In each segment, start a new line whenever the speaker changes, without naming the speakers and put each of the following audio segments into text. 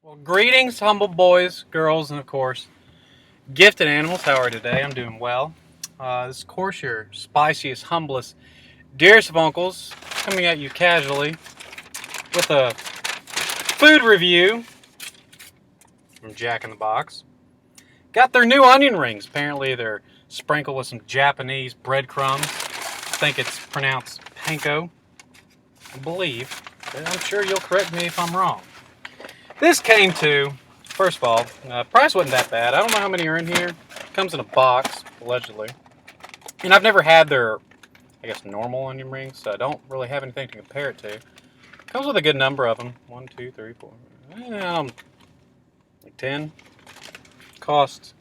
Well, greetings, humble boys, girls, and of course, gifted animals. How are you today? I'm doing well. This is, of course, your spiciest, humblest, dearest of uncles coming at you casually with a food review from Jack in the Box. Got their new onion rings. Apparently, they're sprinkled with some Japanese breadcrumbs. I think it's pronounced Panko, I believe. But I'm sure you'll correct me if I'm wrong. This came to, first of all, price wasn't that bad. I don't know how many are in here. It comes in a box, allegedly. And I've never had their, I guess, normal onion rings, so I don't really have anything to compare it to. Comes with a good number of them. 1, 2, 3, 4. Like 10. Cost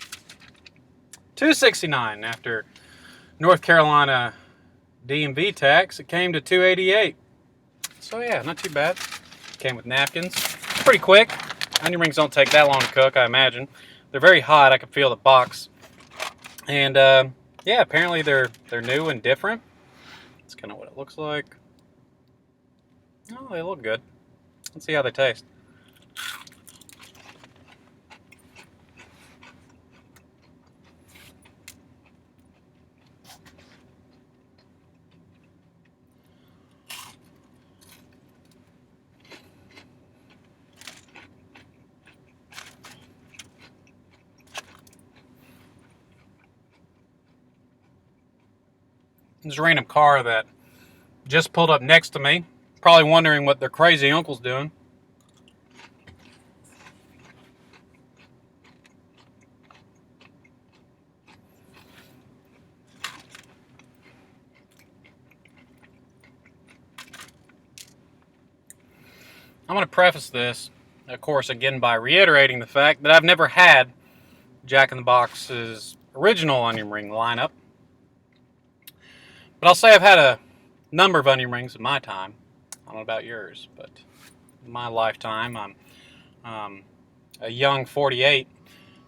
$2.69 after North Carolina DMV tax. It came to $2.88. So yeah, not too bad. Came with napkins. Pretty quick. Onion rings don't take that long to cook, I imagine. They're very hot. I can feel the box. And yeah, apparently they're new and different. That's kind of what it looks like. Oh, they look good. Let's see how they taste. There's a random car that just pulled up next to me. Probably wondering what their crazy uncle's doing. I'm going to preface this, of course, again by reiterating the fact that I've never had Jack in the Box's original onion ring lineup. But I'll say I've had a number of onion rings in my time. I don't know about yours, but in my lifetime, I'm a young 48,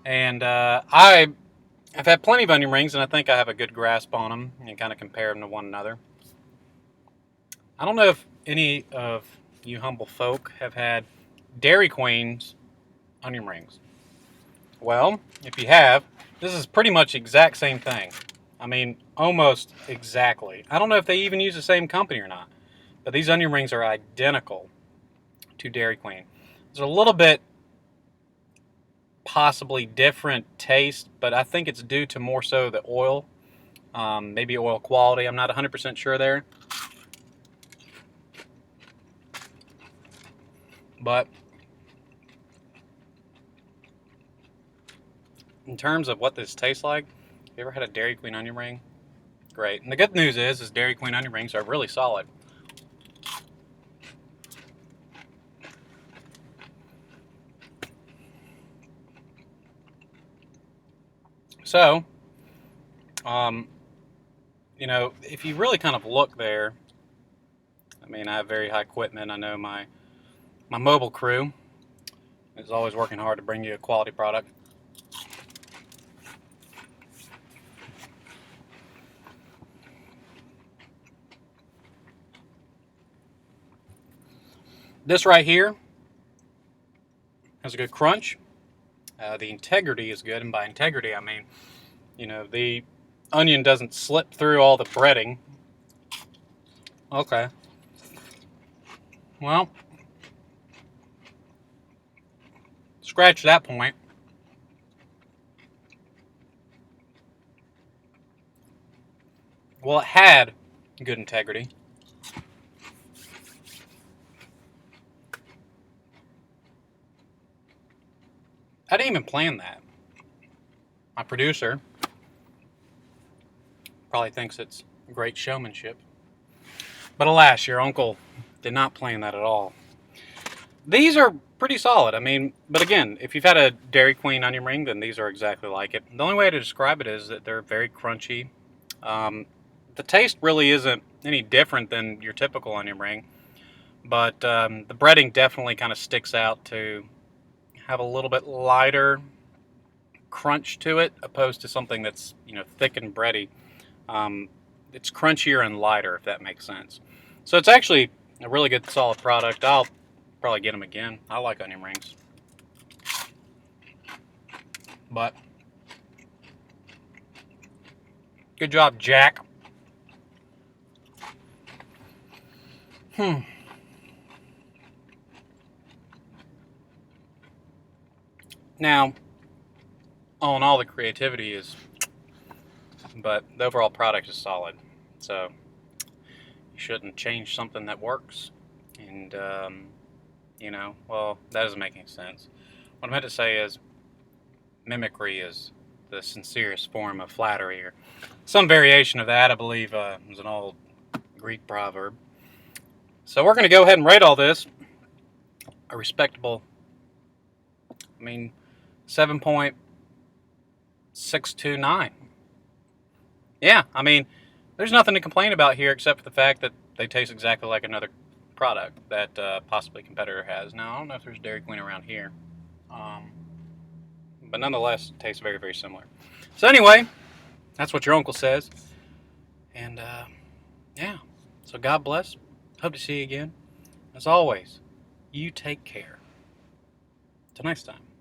and I have had plenty of onion rings, and I think I have a good grasp on them and kind of compare them to one another. I don't know if any of you humble folk have had Dairy Queen's onion rings. Well, if you have, this is pretty much the exact same thing. I mean, almost exactly. I don't know if they even use the same company or not, but these onion rings are identical to Dairy Queen. There's a little bit possibly different taste, but I think it's due to more so the oil, maybe oil quality. I'm not 100% sure there. But in terms of what this tastes like, have you ever had a Dairy Queen onion ring? Great. And the good news is Dairy Queen onion rings are really solid. So, you know, if you really kind of look there, I mean, I have very high equipment. I know my mobile crew is always working hard to bring you a quality product. This right here has a good crunch. The integrity is good, and by integrity I mean, you know, the onion doesn't slip through all the breading. Okay. Well, scratch that point. Well, it had good integrity. I didn't even plan that. My producer probably thinks it's great showmanship. But alas, your uncle did not plan that at all. These are pretty solid. I mean, but again, if you've had a Dairy Queen onion ring, then these are exactly like it. The only way to describe it is that they're very crunchy. The taste really isn't any different than your typical onion ring, but the breading definitely kind of sticks out to have a little bit lighter crunch to it, opposed to something that's, you know, thick and bready. It's crunchier and lighter, if that makes sense. So it's actually a really good, solid product. I'll probably get them again. I like onion rings. But good job, Jack. Now, all in all, the creativity is, but the overall product is solid. So you shouldn't change something that works. And, well, that doesn't make any sense. What I meant to say is mimicry is the sincerest form of flattery, or some variation of that. I believe was an old Greek proverb. So we're going to go ahead and rate all this a respectable, 7.629. Yeah, there's nothing to complain about here except for the fact that they taste exactly like another product that possibly a competitor has. Now, I don't know if there's Dairy Queen around here. But nonetheless, it tastes very, very similar. So anyway, that's what your uncle says. And, yeah. So God bless. Hope to see you again. As always, you take care. Till next time.